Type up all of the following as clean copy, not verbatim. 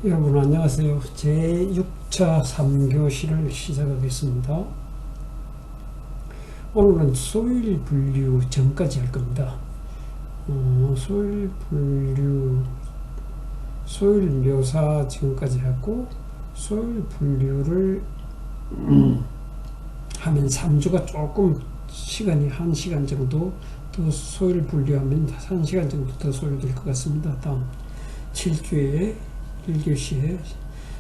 여러분 안녕하세요. 제6차 3교시를 시작하겠습니다. 오늘은 소일 분류 전까지 할 겁니다. 소일 분류, 소일 묘사 전까지 하고 소일 분류를 하면 3주가 조금 시간이 1시간 정도 더 소일 분류하면 1시간 정도 더 소요될 것 같습니다. 다음 7주에 1교시에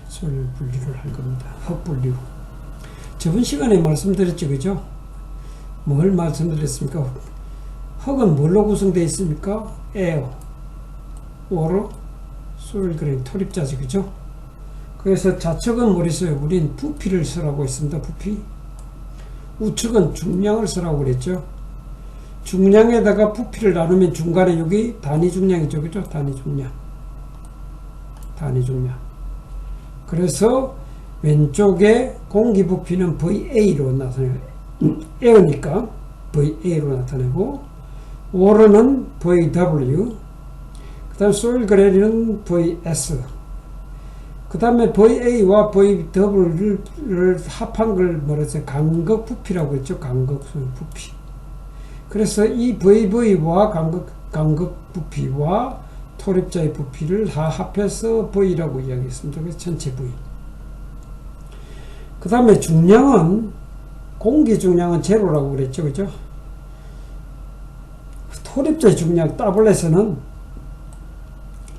소일 분류를 할 겁니다. 흙분류. 저번 시간에 말씀드렸죠, 그죠? 뭘 말씀드렸습니까? 흙은 뭘로 구성되어 있습니까? 에어, 워러, 소일 그레인, 토립자지, 그죠? 그래서 좌측은 뭘 써요? 우린 부피를 쓰라고 했습니다. 부피. 우측은 중량을 쓰라고 그랬죠. 중량에다가 부피를 나누면 중간에 여기 단위 중량이죠, 그죠? 단위 중량. 단위 중량. 그래서 왼쪽에 공기 부피는 VA로 나타내요. 에어니까 VA로 나타내고, 워러는 VW, 그 다음 소일 그레인은 VS, 그 다음에 VA와 VW를 합한 걸 뭐라 했어요? 간극 부피라고 했죠. 간극 부피. 그래서 이 VV와 간극 부피와 토립자의 부피를 다 합해서 V라고 이야기했습니다. 그래서 전체 V. 그 다음에 중량은, 공기 중량은 제로라고 그랬죠. 그죠? 토립자의 중량, WS는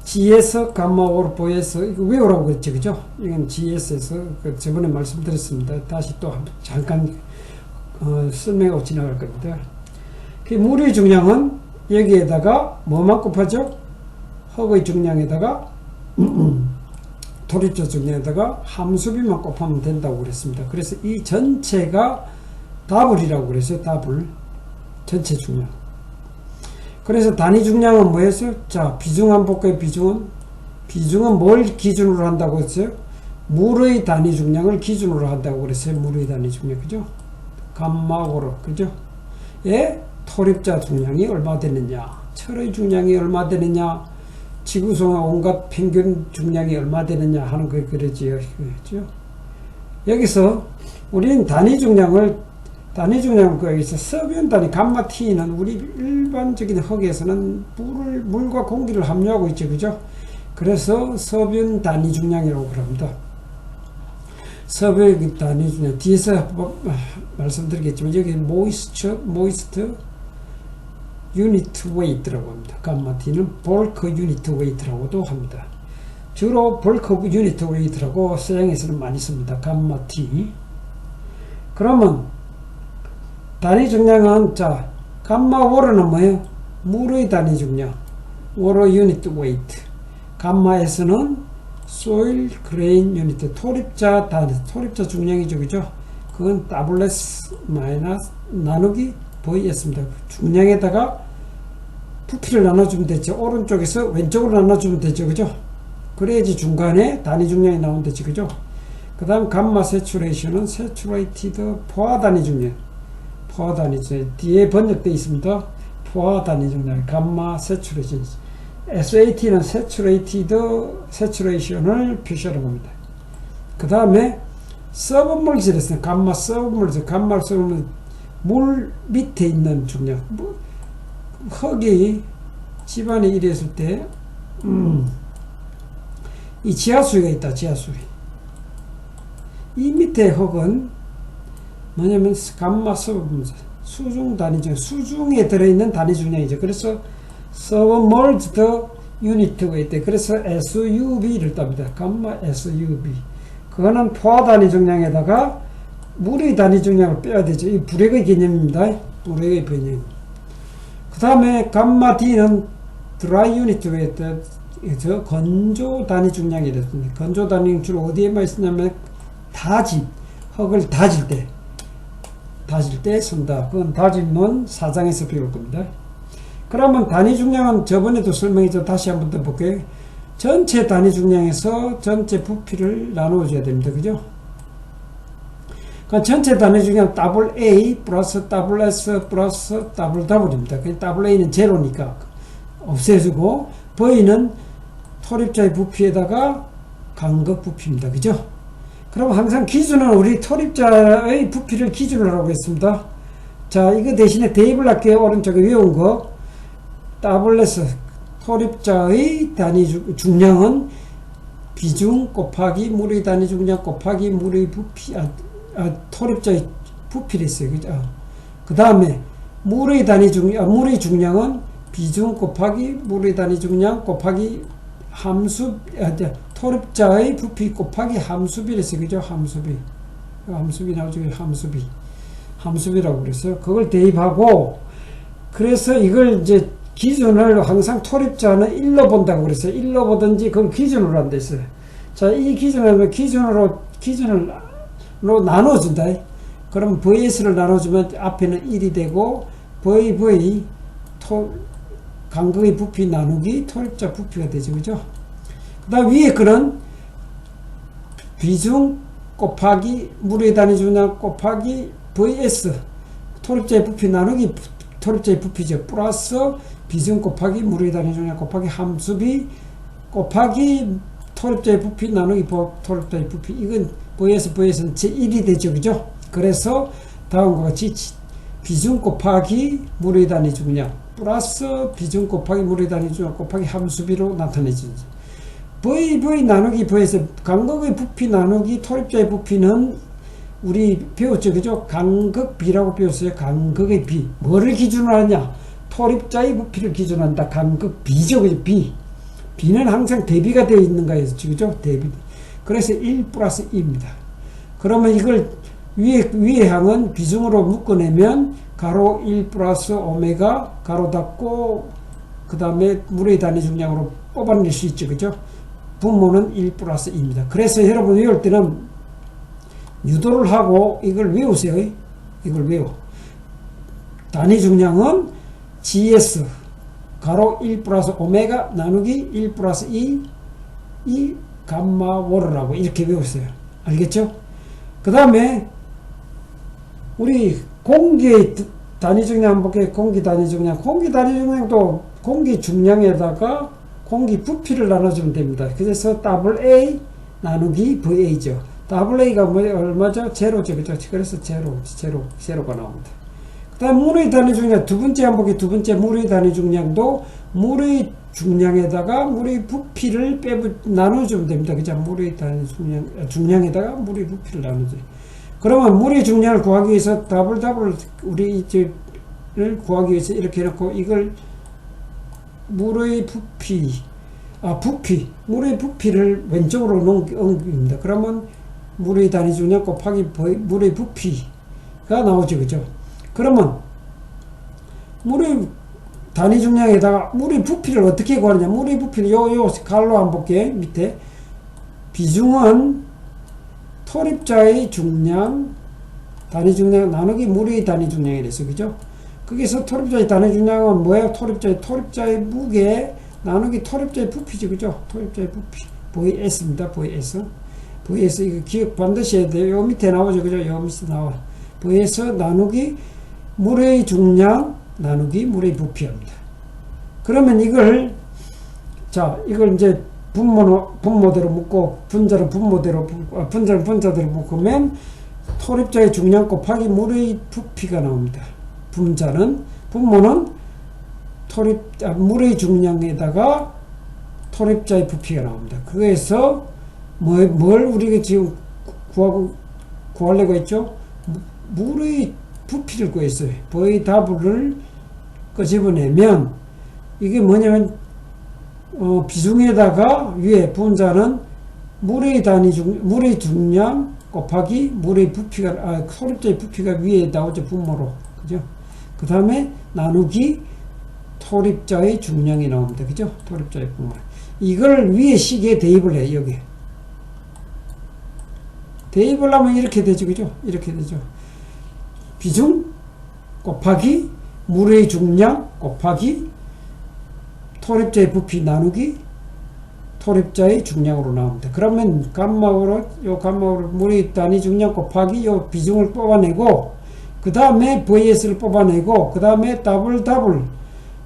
GS, 감마, 오르, 보에서, 이거 외우라고 그랬죠. 그죠? 이건 GS에서, 저번에 말씀드렸습니다. 다시 또 잠깐, 설명하고 지나갈 겁니다. 그 물의 중량은 여기에다가 뭐만 곱하죠? 흙의 중량에다가 토립자 중량에다가 함수비만 곱하면 된다고 그랬습니다. 그래서 이 전체가 더블이라고 그랬어요. 더블. 전체 중량. 그래서 단위 중량은 뭐였어요? 자, 비중 한번 볼까요? 비중은 뭘 기준으로 한다고 했어요? 물의 단위 중량을 기준으로 한다고 그랬어요. 물의 단위 중량. 그죠? 감마고로. 그죠? 예? 토립자 중량이 얼마 되느냐? 철의 중량이 얼마 되느냐? 지구상의 온갖 평균 중량이 얼마 되느냐 하는 걸 그러지요. 그렇죠? 여기서 우리는 단위 중량을 여기서 서변 단위 감마 T는 우리 일반적인 흙에서는 물과 공기를 함유하고 있죠. 그죠? 그래서 서변 단위 중량이라고 그럽니다. 서변 단위 중량. 뒤에서 말씀드리겠지만 여기 모이스트 유니트 웨이트라고 합니다. 감마 T는 볼크 유니트 웨이트라고도 합니다. 주로 볼크 유니트 웨이트라고 서양에서는 많이 씁니다. 감마 T. 그러면 단위 중량은, 자, 감마 워러는 뭐예요? 물의 단위 중량. 워러 유니트 웨이트. 감마에서는 소일 그레인 유니트. 토립자 중량이죠. 그죠? 그건 WS 마이너스 나누기 VS입니다. 중량에다가 부피를 나눠주면 되죠. 오른쪽에서 왼쪽으로 나눠주면 되죠. 그죠? 그래야지 중간에 단위 중량이 나오면 되죠. 그죠? 그 다음 감마 세츄레이션은 세츄레이티드 포화 단위 중량. 포화 단위 중량. 뒤에 번역되어 있습니다. 포화 단위 중량. 감마 세츄레이션. SAT는 세츄레이션을 표시하는 겁니다. 그 다음에 서브멀지를 했어요. 감마 서브멀지. 감마 서브멀지. 물 밑에 있는 중량. 흙이 집안에 이랬을 때, 이 지하수위가 있다, 지하수위. 이 밑에 흙은 뭐냐면, 감마 서브멀지. 수중 단위 중량. 수중에 들어있는 단위 중량이죠. 그래서, submerged unit weight. 그래서 SUV를 땁니다. 감마 SUV. 그거는 포화 단위 중량에다가 물의 단위 중량을 빼야 되죠. 이 불액의 개념입니다. 불액의 개념. 그 다음에 감마 D는 드라이 유니트 웨이트, 건조 단위 중량이 됐습니다. 건조 단위는 주로 어디에만 쓰냐면 흙을 다질 때 쓴다. 그건 다짐은 4장에서 배울 겁니다. 그러면 단위 중량은 저번에도 설명했죠. 다시 한번 더 볼게요. 전체 단위 중량에서 전체 부피를 나누어줘야 됩니다. 그죠? 그러니까 전체 단위 중량 AA 플러스 WS 플러스 WW입니다. WA는 제로니까 없애주고, V는 토립자의 부피에다가 간극 부피입니다. 그죠? 그럼 항상 기준은 우리 토립자의 부피를 기준으로 하고 있습니다. 자, 이거 대신에 대입을 할게요. 오른쪽에 외운 거. WS 토립자의 단위 중량은 비중 곱하기 물의 단위 중량 곱하기 물의 부피, 토립자의 부피를 했어요. 그죠? 그 다음에 물의 단위 물의 중량은 비중 곱하기 물의 단위 중량 곱하기 함수, 토립자의 부피 곱하기 함수비를 했어요. 그죠? 함수비 나오죠. 함수비라고 그랬어요. 그걸 대입하고, 그래서 이걸 이제 기준을 항상 토립자는 1로 본다고 그랬어요. 1로 보든지 그걸 기준으로 한다 했어요. 자, 이 기준을 나눠준다. 그럼 VS를 나눠주면 앞에는 1이 되고, 간극의 부피 나누기 토립자 부피가 되죠. 그죠? 그 다음 위에 거는 비중 곱하기 물의 단위 중량 곱하기 VS 토립자의 부피 나누기 토립자의 부피죠. 플러스 비중 곱하기 물의 단위 중량 곱하기 함수비 곱하기 토립자의 부피 나누기 토립자의 부피. 이건 VS는 제1이 되죠. 그죠? 그래서 다음과 같이 비중 곱하기 물의 단위 중량 플러스 비중 곱하기 물의 단위 중량 곱하기 함수비로 나타내지. VV 나누기 V에서 간극의 부피 나누기 토립자의 부피는 우리 배웠죠. 그죠? 간극비라고 배웠어요. 간극의 비. 뭐를 기준으로 하냐? 토립자의 부피를 기준으로 한다. 간극비죠. 그죠? 비는 항상 대비가 되어 있는 거예요. 그죠? 대비. 그래서 1 플러스 2입니다. 그러면 이걸 위에 항은 비중으로 묶어내면 가로 1 플러스 오메가 가로 닫고 그 다음에 물의 단위 중량으로 뽑아낼 수 있죠. 그죠? 분모는 1 플러스 2입니다. 그래서 여러분 외울 때는 유도를 하고 이걸 외우세요. 이걸 외워. 단위 중량은 GS 가로 1 플러스 오메가 나누기 1 플러스 2 감마 월이라고 이렇게 외웠어요. 알겠죠? 그 다음에 우리 공기의 단위 중량 한번 볼게요. 공기 단위 중량도 공기 중량에다가 공기 부피를 나눠주면 됩니다. 그래서 AA 나누기 VA죠. WA가 얼마죠? 제로죠. 그죠? 그래서 제로가 나옵니다. 그 다음 물의 단위 중량 두 번째 한번 볼게요. 두 번째 물의 단위 중량도 물의 중량에다가 물의 부피를 나눠주면 됩니다. 그죠? 물의 단위 중량에다가 물의 부피를 나누죠. 그러면 물의 중량을 구하기 위해서 우리 를 구하기 위해서 이렇게 해놓고 이걸 물의 물의 부피를 왼쪽으로 옮깁니다. 그러면 물의 단위 중량 곱하기 물의 부피가 나오죠. 그죠? 그러면 물의 단위 중량에다가 물의 부피를 어떻게 구하느냐? 물의 부피를 요 갈로 한번 볼게요. 밑에 비중은 토립자의 중량 단위 중량 나누기 물의 단위 중량이 됐어. 그죠? 거기서 토립자의 단위 중량은 뭐예요? 토립자의 무게 나누기 토립자의 부피죠. 그죠? 토립자의 부피 VS입니다. VS 이거 기억 반드시 해야 돼요. 요 밑에 나오죠. 그죠? 요 밑에 나와. VS 나누기 물의 중량 나누기 물의 부피입니다. 그러면 이걸 이제 분모대로 묶고 분자를 분자대로 묶으면 토립자의 중량 곱하기 물의 부피가 나옵니다. 분모는 물의 중량에다가 토립자의 부피가 나옵니다. 그래서 뭘 우리가 지금 구하려고 했죠? 물의 부피를 구했어요. VW를 끄집어내면 이게 뭐냐면 비중에다가 위에 분자는 물의 중량 곱하기 물의 부피가 토립자의 부피가 위에 나오죠. 분모로. 그죠? 그 다음에 나누기 토립자의 중량이 나옵니다. 그죠? 토립자의 분모. 이걸 위에 시계에 대입을 해요. 여기. 대입을 하면 이렇게 되죠. 그죠? 이렇게 되죠. 비중 곱하기 물의 중량 곱하기 토립자의 부피 나누기 토립자의 중량으로 나옵니다. 그러면 감마로 물의 단위 중량 곱하기 요 비중을 뽑아내고 그 다음에 VS를 뽑아내고 그 다음에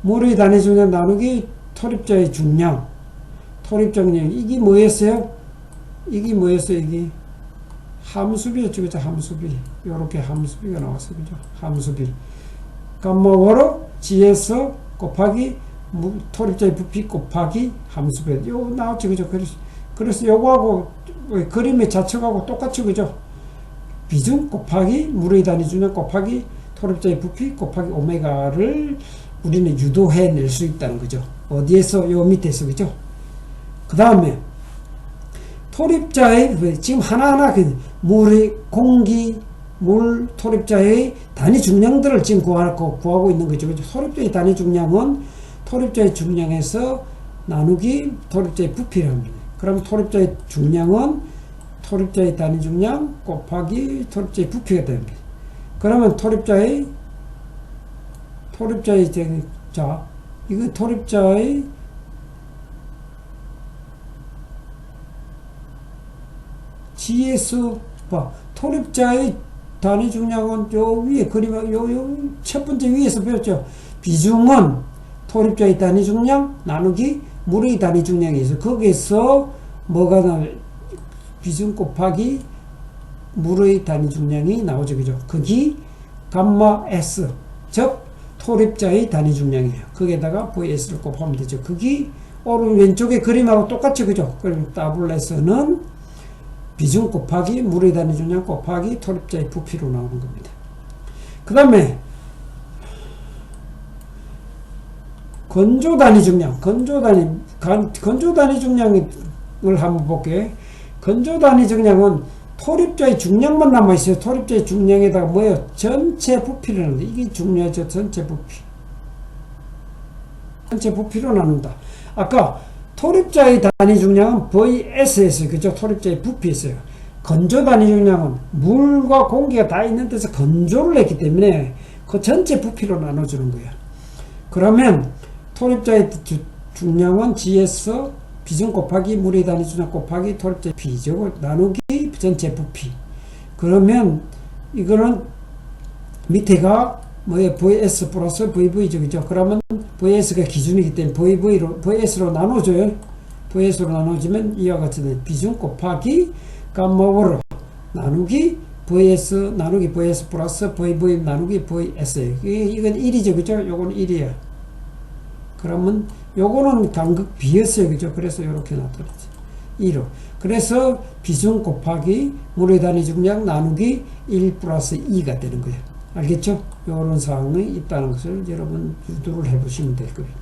물의 단위 중량 나누기 토립자의 중량 이게 뭐였어요? 이게 뭐였어요? 이게 함수비였죠. 그죠? 함수비. 요렇게 함수비가 나왔어요. 그죠? 함수비. 감마 월호 GS 곱하기 토립자의 부피 곱하기 함수비. 요거 나왔죠. 그죠? 그래서 요거하고 그림의 자체하고 똑같죠. 그죠? 비중 곱하기 물의 단위 중량 곱하기 토립자의 부피 곱하기 오메가를 우리는 유도해낼 수 있다는 거죠. 어디에서? 요 밑에서. 그죠? 그 다음에 토립자의 지금 하나하나 물의 공기 물 토립자의 단위 중량들을 지금 구하고 있는 거죠. 그죠? 토립자의 단위 중량은 토립자의 중량에서 나누기 토립자의 부피랍니다. 그럼 토립자의 중량은 토립자의 단위 중량 곱하기 토립자의 부피가 됩니다. 그러면 토립자의 자, 이거 토립자의 GS 봐. 토립자의 단위 중량은 요 위에 그림 요 첫 번째 위에서 배웠죠. 비중은 토립자의 단위 중량 나누기 물의 단위 중량이 있어. 거기에서 뭐가 나 비중 곱하기 물의 단위 중량이 나오죠. 그죠? 그게 감마 S 즉 토립자의 단위 중량이에요. 거기에다가 VS를 곱하면 되죠. 그게 오른 왼쪽의 그림하고 똑같죠. 그죠? 그럼 WS는 비중 곱하기 물의 단위 중량 곱하기 토립자의 부피로 나오는 겁니다. 그 다음에 건조 단위 중량, 건조 단위 중량을 한번 볼게요. 건조 단위 중량은 토립자의 중량만 남아있어요. 토립자의 중량에다가 뭐예요? 전체 부피를 나눈다. 이게 중요하죠. 전체 부피. 전체 부피로 나눈다. 아까 토립자의 단위 중량은 VS였어요. 그죠? 토립자의 부피였어요. 건조 단위 중량은 물과 공기가 다 있는 데서 건조를 했기 때문에 그 전체 부피로 나눠주는 거예요. 그러면 토립자의 중량은 GS 비중 곱하기 물의 단위 중량 곱하기 토립자의 비죠. 나누기 전체 부피. 그러면 이거는 밑에가 뭐예요? VS 플러스 VV죠. 그죠? 그러면 VS가 기준이기 때문에 VS로 나눠줘요. VS로 나눠지면 이와 같이 돼. 비중 곱하기 감마월호 나누기 VS 나누기 VS 플러스 VV 나누기 VS. 이건 1이죠. 그죠? 요건 1이에요. 그러면 요거는 간극 비였어요. 그죠? 그래서 이렇게 나타났죠. 1호. 그래서 비중 곱하기 물의 단위 중량 나누기 1 플러스 2가 되는 거예요. 알겠죠? 이런 사항이 있다는 것을 여러분 유도를 해보시면 될 겁니다.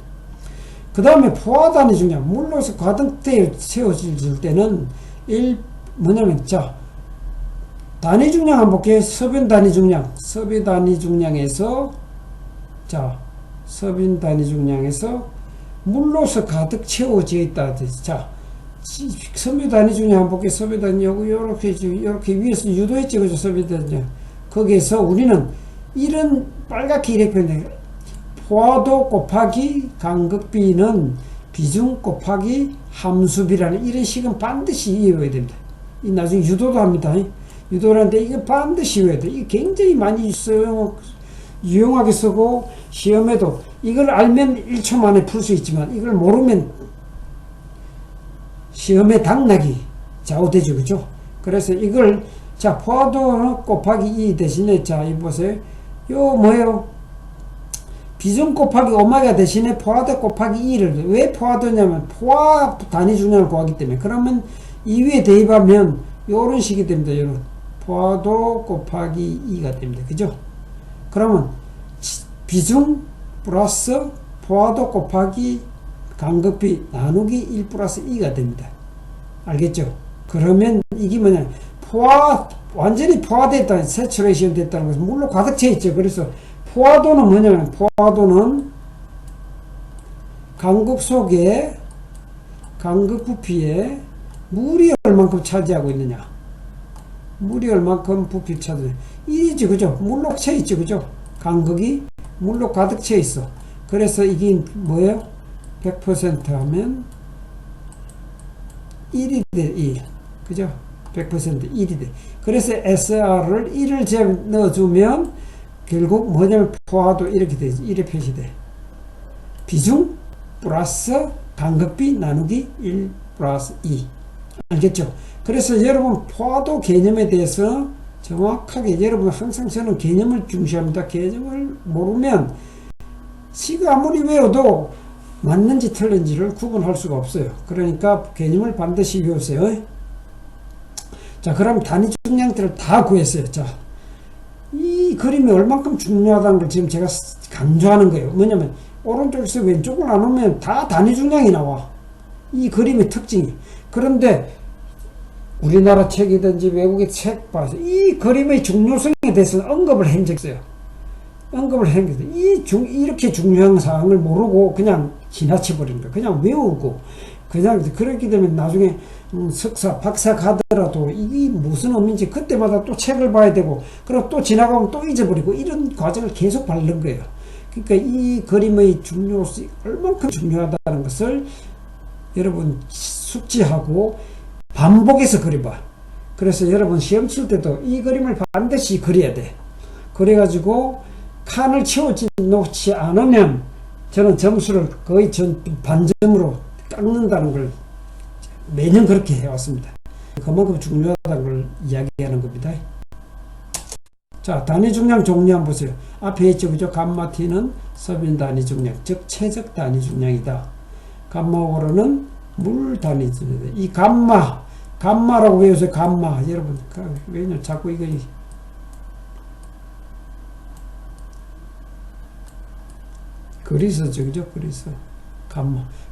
그 다음에 포화 단위 중량, 물로서 가득 채워질 때는 뭐냐면, 자, 단위 중량 한번 볼게요. 서변 단위 중량. 서변 단위 중량에서, 자, 서변 단위 중량에서 물로서 가득 채워져 있다. 자, 서변 단위 중량 한번 볼게요. 서변 단위, 요렇게 위에서 유도했죠. 그죠? 서변 단위. 거기에서 우리는 이런 빨갛게 이렇게 표현해요. 포화도 곱하기 간극비는 비중 곱하기 함수비라는 이런 식은 반드시 이해해야 됩니다. 이 나중에 유도도 합니다. 유도를 하는데 이거 반드시 외워야 돼. 이게 굉장히 많이 유용하게 쓰고 시험에도 이걸 알면 1초 만에 풀 수 있지만 이걸 모르면 시험에 당락이 좌우되죠. 그죠? 그래서 이걸 자, 포화도 곱하기 2 대신에, 자, 이 보세요. 요, 뭐예요? 비중 곱하기 오메가 대신에 포화도 곱하기 2를, 왜 포화도냐면, 포화 단위 중량을 구하기 때문에. 그러면 이 위에 대입하면, 요런 식이 됩니다. 요런. 포화도 곱하기 2가 됩니다. 그죠? 그러면, 비중 플러스 포화도 곱하기 간극비 나누기 1 플러스 2가 됩니다. 알겠죠? 그러면 이게 뭐냐? 완전히 포화됐다, 세츄레이션 됐다는 것은 물로 가득 차 있죠. 그래서 포화도는 뭐냐면, 포화도는 간극 속에, 간극 부피에 물이 얼만큼 차지하고 있느냐. 물이 얼만큼 부피를 차지하느냐. 1이죠. 그죠? 물로 차 있죠. 그죠? 간극이 물로 가득 차 있어. 그래서 이게 뭐예요? 100% 하면 1이 돼, 1. 그죠? 100% 1이 돼. 그래서 SR을 1을 넣어주면 결국 뭐냐면 포화도 이렇게 되지. 이렇게 표시돼. 비중 플러스 간극비 나누기 1 플러스 2. 알겠죠? 그래서 여러분 포화도 개념에 대해서 정확하게 여러분 항상 저는 개념을 중시합니다. 개념을 모르면 시가 아무리 외워도 맞는지 틀린지를 구분할 수가 없어요. 그러니까 개념을 반드시 외우세요. 자, 그럼 단위 중량들을 다 구했어요. 자, 이 그림이 얼만큼 중요하다는 걸 지금 제가 강조하는 거예요. 뭐냐면 오른쪽에서 왼쪽을 나누면 다 단위 중량이 나와. 이 그림의 특징이. 그런데 우리나라 책이든지 외국의 책 봐서 이 그림의 중요성에 대해서 언급을 한 적이 있어요. 언급을 한 게 이렇게 중요한 사항을 모르고 그냥 지나쳐버린 거예요. 그냥 외우고 그냥 그렇게 되면 나중에 석사, 박사 가더라도 이게 무슨 의미인지 그때마다 또 책을 봐야 되고 그리고 또 지나가면 또 잊어버리고 이런 과정을 계속 밟는 거예요. 그러니까 이 그림의 중요성이 얼만큼 중요하다는 것을 여러분 숙지하고 반복해서 그려봐. 그래서 여러분 시험 칠 때도 이 그림을 반드시 그려야 돼. 그래가지고 칸을 채워놓지 않으면 저는 점수를 거의 반점으로 깎는다는 걸 매년 그렇게 해왔습니다. 그만큼 중요하다는 걸 이야기하는 겁니다. 자, 단위 중량 종류 한번 보세요. 앞에 있죠, 그죠? 감마 T는 서빈 단위 중량, 즉 최적 단위 중량이다. 감마 오로는 물 단위 중량. 이 감마라고 외우세요. 감마. 여러분, 왜냐 자꾸 이거 그리스죠, 그죠? 그리스.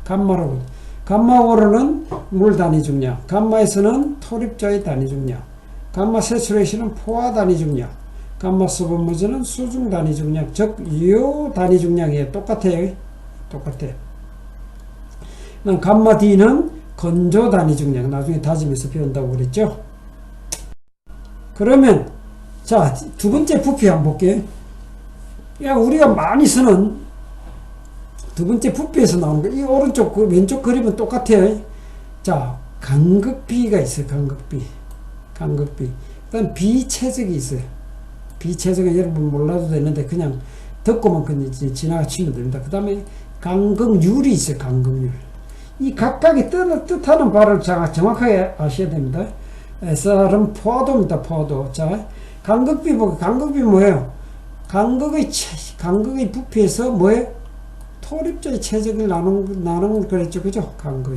감마라고. 감마 오로는 물 단위 중량. 감마에서는 토립자의 단위 중량. 감마 세츄레이션은 포화 단위 중량. 감마 서브머즈는 수중 단위 중량, 즉 요 단위 중량이에요. 똑같아요. 똑같아. 감마 D는 건조 단위 중량. 나중에 다짐해서 배운다고 그랬죠. 그러면 자, 두 번째 부피 한번 볼게요. 야, 우리가 많이 쓰는 두 번째 부피에서 나오는 거. 이 오른쪽 그 왼쪽 그림은 똑같아요. 자, 간극비가 있어요. 간극비. 그다음 비체적이 있어요. 비체적은 여러분 몰라도 되는데 그냥 듣고만 그냥 지나치면 됩니다. 그 다음에 간극률이 있어요. 간극률. 이 각각의 뜻하는 바를 정확하게 아셔야 됩니다. SR은 포화도입니다. 포화도. 자, 간극비 보고 간극비 뭐예요? 간극의 부피에서 뭐예요? 토립자의 체적을 나누는 그랬죠. 그죠? 간극.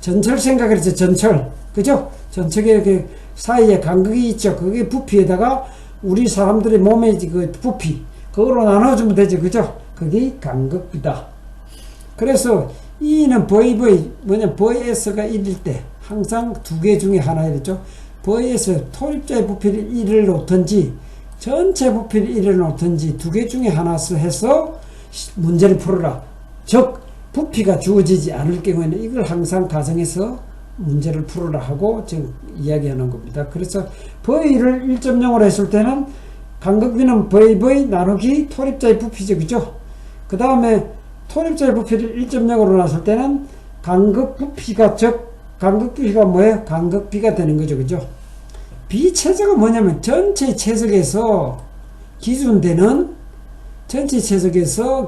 전철 생각했죠. 전철. 그죠? 전철의 그 사이에 간극이 있죠. 그게 부피에다가 우리 사람들의 몸의 그 부피, 그걸로 나눠주면 되죠. 그죠? 그게 간극비다. 그래서 E는 VS가 1일 때 항상 두 개 중에 하나였죠. VS 토립자의 부피를 1을 놓든지 전체 부피를 1을 놓든지 두 개 중에 하나서 해서 문제를 풀어라. 즉 부피가 주어지지 않을 경우에는 이걸 항상 가정해서 문제를 풀어라 하고 지금 이야기하는 겁니다. 그래서 V를 1.0으로 했을 때는 간극비는 VV 나누기 토립자의 부피죠. 그죠? 그 다음에 토립자의 부피를 1.0으로 놨을 때는 간극부피가 뭐예요? 간극비가 되는 거죠. 그죠? 비체적은 뭐냐면 전체 체적에서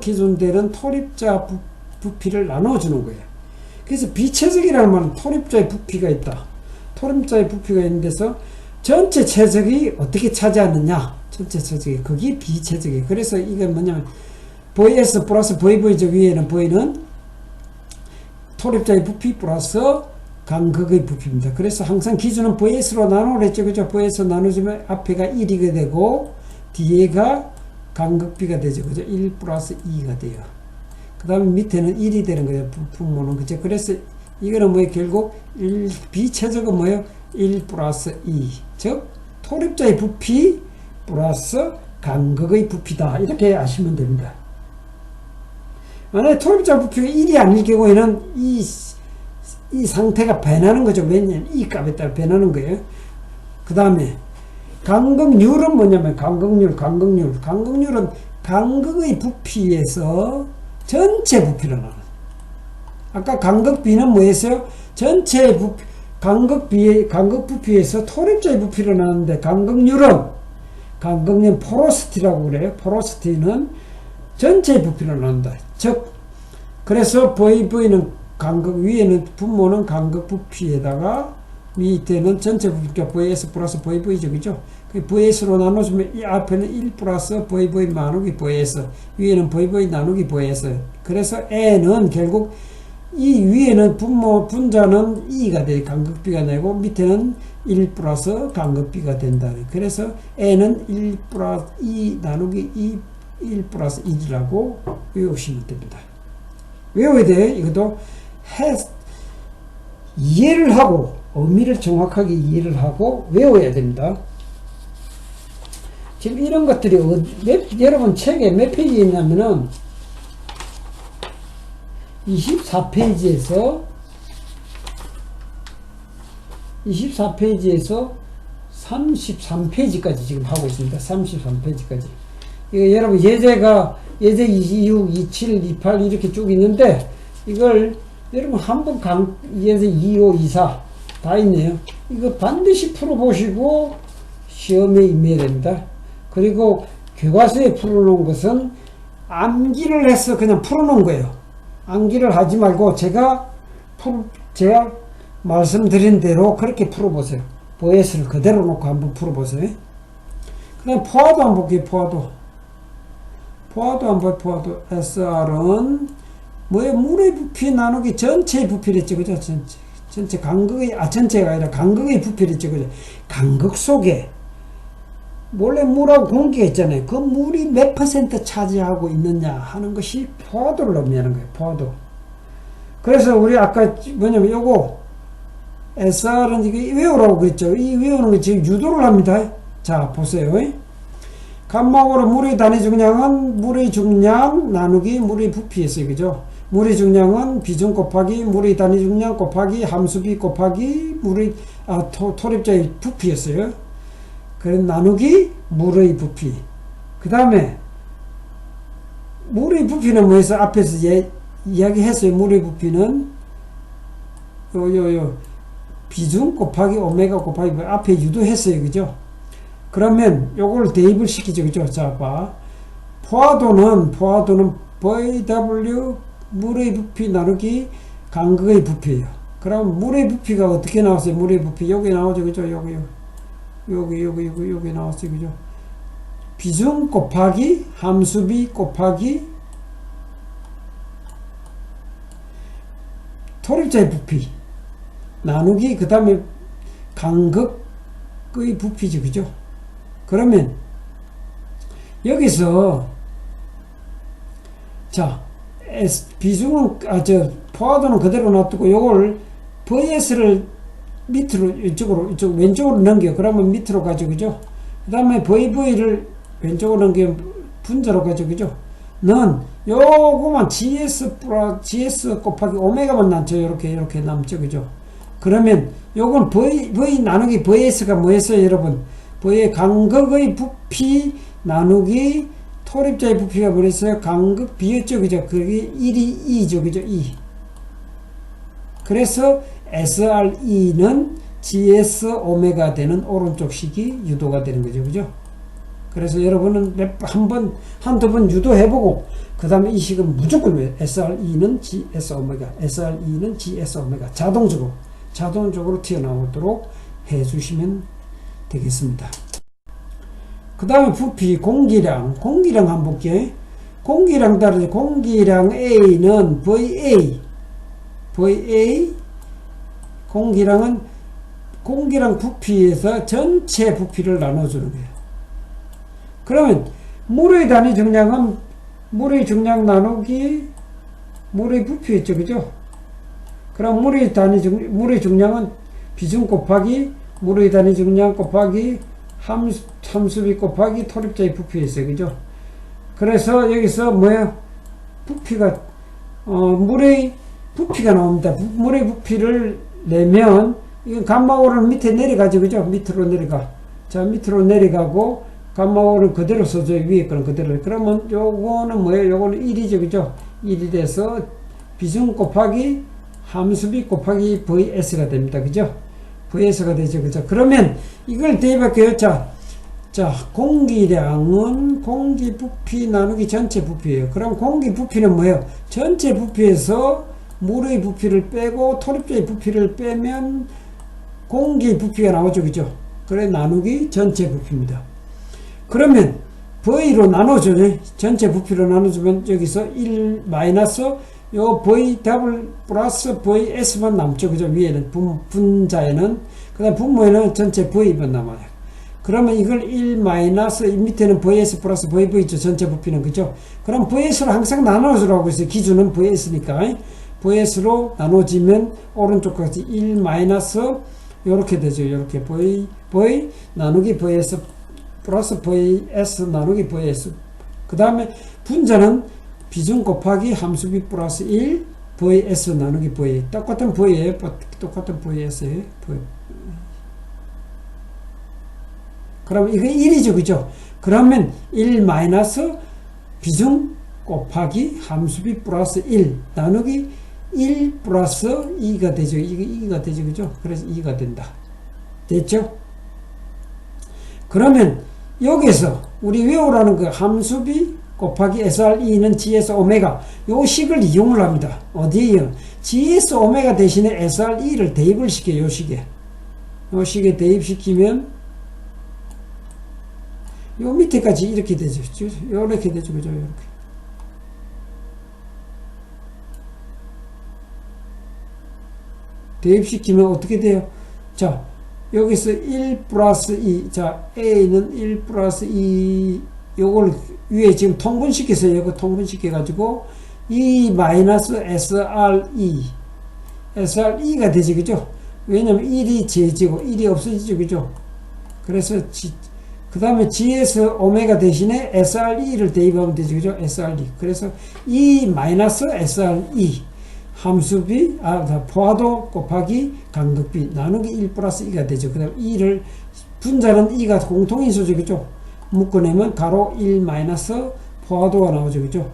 기준되는 토립자 부피를 나눠주는 거예요. 그래서 비체적이라는 말은 토립자의 부피가 있다. 토립자의 부피가 있는 데서 전체 체적이 어떻게 차지하느냐. 전체 체적이. 그게 비체적이에요. 그래서 이게 뭐냐면 VS 플러스 VV적 위에는 V는 토립자의 부피 플러스 간극의 부피입니다. 그래서 항상 기준은 VS로 나누랬죠. 그죠? VS 나누지면 앞에가 1이게 되고 뒤에가 간극비가 되죠. 그죠? 1 플러스 2가 돼요. 그 다음에 밑에는 1이 되는 거예요. 분모는. 그죠? 그래서 이거는 뭐예요? 결국 비체적은 뭐예요? 1 플러스 2. 즉, 토립자의 부피 플러스 간극의 부피다. 이렇게 아시면 됩니다. 만약에 토립자 부피가 1이 아닐 경우에는 이 상태가 변하는 거죠. 왜냐면 이 값에 따라 변하는 거예요. 그 다음에 간극률은 뭐냐면 간극률은 간극의 부피에서 전체 부피로 나눠. 아까 간극비는 뭐였어요? 전체 부피, 간극 부피에서 토립자의 부피로 나누는데 간극률은 포로시티라고 그래요. 포로시티는 전체 부피로 나눈다. 즉, 그래서 VV는 간극 위에는 분모는 간극 부피에다가 밑에는 전체 부피가 VS 플러스 VV죠. 그죠? 그 VS로 나눠주면 이 앞에는 1 플러스 VV 나누기 VS, 위에는 VV 나누기 VS. 그래서 N은 결국 이 위에는 분자는 E가 돼, 간극비가 되고, 밑에는 1 플러스 간극비가 된다. 그래서 N은 1 플러스 E 나누기 1 플러스 1이라고 외우시면 됩니다. 외워야 돼. 이것도 이해를 하고, 의미를 정확하게 이해를 하고 외워야 됩니다. 지금 이런 것들이 여러분 책에 몇 페이지에 있냐면은 24페이지에서 33페이지까지 지금 하고 있습니다. 33페이지까지. 이거 여러분 예제 26, 27, 28 이렇게 쭉 있는데 이걸 여러분 한번 예제 25, 24 다 있네요. 이거 반드시 풀어보시고 시험에 임해야 됩니다. 그리고 교과서에 풀어놓은 것은 암기를 해서 그냥 풀어놓은 거예요. 암기를 하지 말고 제가 말씀드린 대로 그렇게 풀어보세요. VS를 그대로 놓고 한번 풀어보세요. 그 다음 포화도 한번 볼게요. 포화도 한번 포화도. SR은 뭐에 물의 부피 나누기 전체의 부피를 했죠. 그죠? 전체 전체가 아니라 간극의 부피를 했죠. 그죠? 간극 속에 원래 물하고 공기가 있잖아요. 그 물이 몇 퍼센트 차지하고 있느냐 하는 것이 포화도를 의미하는 거예요. 포화도. 그래서 우리 아까 뭐냐면 요거 SR은 이게 외우라고 그랬죠. 이 외우는 거 지금 유도를 합니다. 자, 보세요. 간막으로 물의 단위 중량은 물의 중량 나누기 물의 부피였어요. 그죠? 물의 중량은 비중 곱하기 물의 단위 중량 곱하기 함수비 곱하기 토립자의 부피였어요. 그럼 나누기 물의 부피. 그 다음에 물의 부피는 뭐였어? 앞에서 이야기했어요. 물의 부피는 비중 곱하기 오메가 곱하기 앞에 유도했어요. 그죠? 그러면 요걸 대입을 시키죠. 그죠? 자, 봐. 포화도는 VW 물의 부피 나누기 간극의 부피예요. 그럼 물의 부피가 어떻게 나왔어요? 물의 부피 여기 나오죠. 그죠? 여기 나왔어요. 그죠? 비중 곱하기 함수비 곱하기 토립자의 부피 나누기 그 다음에 간극의 부피죠. 그죠? 그러면 여기서 자 비중은 포화도는 그대로 놔두고 요걸 VS를 밑으로 이쪽 왼쪽으로 넘겨. 그러면 밑으로 가죠. 그죠? 그 다음에 VV를 왼쪽으로 넘겨 분자로 가죠. 그죠? 는 요거만 GS 곱하기 오메가만 남죠. 이렇게 남죠. 그죠? 그러면 요건 V 나누기 VS가 뭐였어요, 여러분? V의 간극의 부피 나누기 토립자의 부피가 뭐랬어요? 간극 비였죠. 그죠? 그게 1이 2죠. 그죠? 2. 그래서 SRE는 GS 오메가 되는 오른쪽 식이 유도가 되는 거죠. 그죠? 그래서 여러분은 한두 번 유도해보고, 그 다음에 이 식은 무조건 왜? SRE는 GS 오메가. 자동적으로 튀어나오도록 해주시면 되겠습니다. 그 다음에 부피, 공기량 한번 볼게요. 공기량 따르죠. 공기량 A는 VA. 공기량 부피에서 전체 부피를 나눠주는 거예요. 그러면 물의 단위 중량은 물의 중량 나누기 물의 부피였죠. 그죠? 그럼 물의 중량은 비중 곱하기 물의 단위 중량 곱하기 함수비 곱하기 토립자의 부피였어요. 그죠? 그래서 여기서 뭐야? 부피가 물의 부피가 나옵니다. 물의 부피를 내면 이건 감마오는 밑에 내려가죠. 그죠? 밑으로 내려가. 자, 밑으로 내려가고 감마오는 그대로 써줘요. 위에 거는 그대로. 그러면 요거는 뭐예요? 요거는 1이죠. 그죠? 1이 돼서 비중 곱하기 함수비 곱하기 VS가 됩니다. 그죠? VS가 되죠. 그죠? 그러면 이걸 대입할게요. 자, 공기량은 공기 부피 나누기 전체 부피예요. 그럼 공기 부피는 뭐예요? 전체 부피에서 물의 부피를 빼고 토립자의 부피를 빼면 공기 부피가 나오죠. 그죠? 그래 나누기 전체 부피입니다. 그러면 V로 나눠줘. 전체 부피로 나눠주면 여기서 1 마이너스 요 V 더블 플러스 VS만 남죠. 그죠? 위에는 분자에는. 그 다음 분모에는 전체 V만 남아요. 그러면 이걸 1 마이너스 밑에는 VS 플러스 VV죠. 전체 부피는. 그죠? 그럼 VS로 항상 나눠주라고 했어요. 기준은 VS니까. VS로 나눠지면 오른쪽까지 1 마이너스 요렇게 되죠. 요렇게 V 나누기 VS 플러스 VS 나누기 VS. 그 다음에 분자는 비중 곱하기 함수비 플러스 1 VS 나누기 V. 똑같은 V에 똑같은 VS에 그러면 이거 1이죠. 그죠? 그러면 1 마이너스 비중 곱하기 함수비 플러스 1 나누기 1 플러스 2가 되죠. 이게 2가 되죠. 그죠? 그래서 2가 된다. 됐죠? 그러면 여기서 우리 외우라는 그 함수비 곱하기 SR2는 GS 오메가 요 식을 이용을 합니다. 어디에요? GS 오메가 대신에 SR2를 대입을 시켜요. 요 식에. 요 식에 대입시키면 요 밑에까지 이렇게 되죠. 요렇게 되죠. 그죠? 요렇게. 대입시키면 어떻게 돼요? 자, 여기서 1 플러스 2. 자, A는 1 플러스 2. 요걸 위에 지금 통분시켜서 이거 통분시켜가지고 2 마이너스 SR2. SR2가 되지. 그죠? 왜냐면 1이 제지고 1이 없어지죠. 그죠? 그래서 그 다음에 GS 오메가 대신에 SR2를 대입하면 되죠. 그죠? SR2. 그래서 2 마이너스 SR2 함수비, 포화도 곱하기 간극비 나누기 1 플러스 2가 되죠. 그 다음 2를, 분자는 2가 공통인수죠. 그죠? 묶어내면 가로 1 마이너스 포화도가 나오죠. 그죠?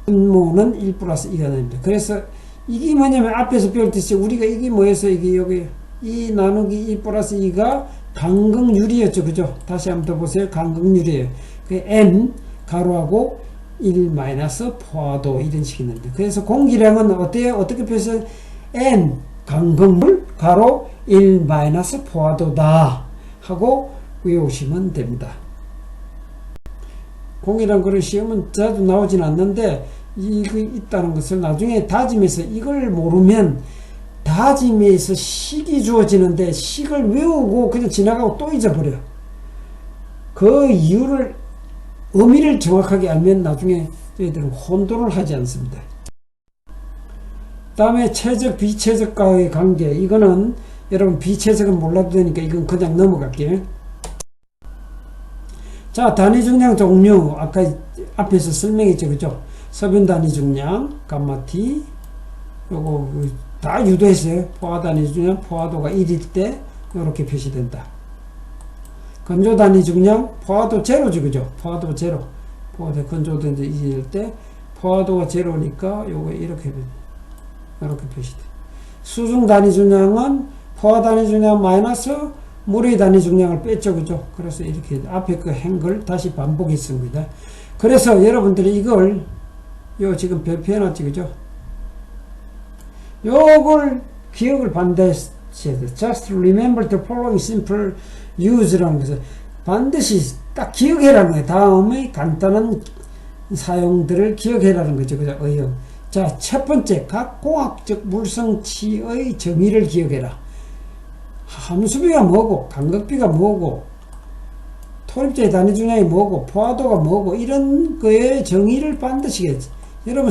분모는 1 플러스 2가 됩니다. 그래서 이게 뭐냐면 앞에서 배웠듯이 우리가 이게 뭐였어요? 이게 여기 2 나누기 1 플러스 2가 간극률이었죠. 그죠? 다시 한번 더 보세요. 간극률이에요. 그 N 가로하고 1 마이너스 포화도 이런 식이 있는데 그래서 공기량은 어때요? 어떻게 표시해요? N 간극물 가로 1 마이너스 포화도다 하고 외우시면 됩니다. 공기량 그런 시험은 자주 나오진 않는데 이거 있다는 것을 나중에 다짐해서 이걸 모르면 다짐에서 식이 주어지는데 식을 외우고 그냥 지나가고 또 잊어버려. 그 이유를 의미를 정확하게 알면 나중에 저희들은 혼돈을 하지 않습니다. 다음에 최적 비최적과의 관계. 이거는 여러분 비최적은 몰라도 되니까 이건 그냥 넘어갈게요. 자, 단위 중량 종류 아까 앞에서 설명했죠. 그죠? 서변 단위 중량 감마 T 요거 다 유도했어요. 포화 단위 중량 포화도가 1일 때 이렇게 표시된다. 건조 단위 중량 포화도 제로죠. 그죠? 포화도 제로. 포화도 건조도 이제 2일 때 포화도가 제로니까 요거 이렇게 표시돼. 수중 단위 중량은 포화 단위 중량 마이너스 물의 단위 중량을 뺐죠. 그죠? 그래서 이렇게 앞에 그 행걸 다시 반복했습니다. 그래서 여러분들이 이걸 요 지금 배표해놨지. 그죠? 요걸 기억을 반드시 해야 돼. Just remember the following simple use라는 것을 반드시 딱 기억해라는 거예요. 다음의 간단한 사용들을 기억해라는 거죠. 그죠? 의형. 자, 첫 번째, 각 공학적 물성치의 정의를 기억해라. 함수비가 뭐고, 간극비가 뭐고, 토립자의 단위 중량이 뭐고, 포화도가 뭐고, 이런 거의 정의를 반드시 해야지. 여러분,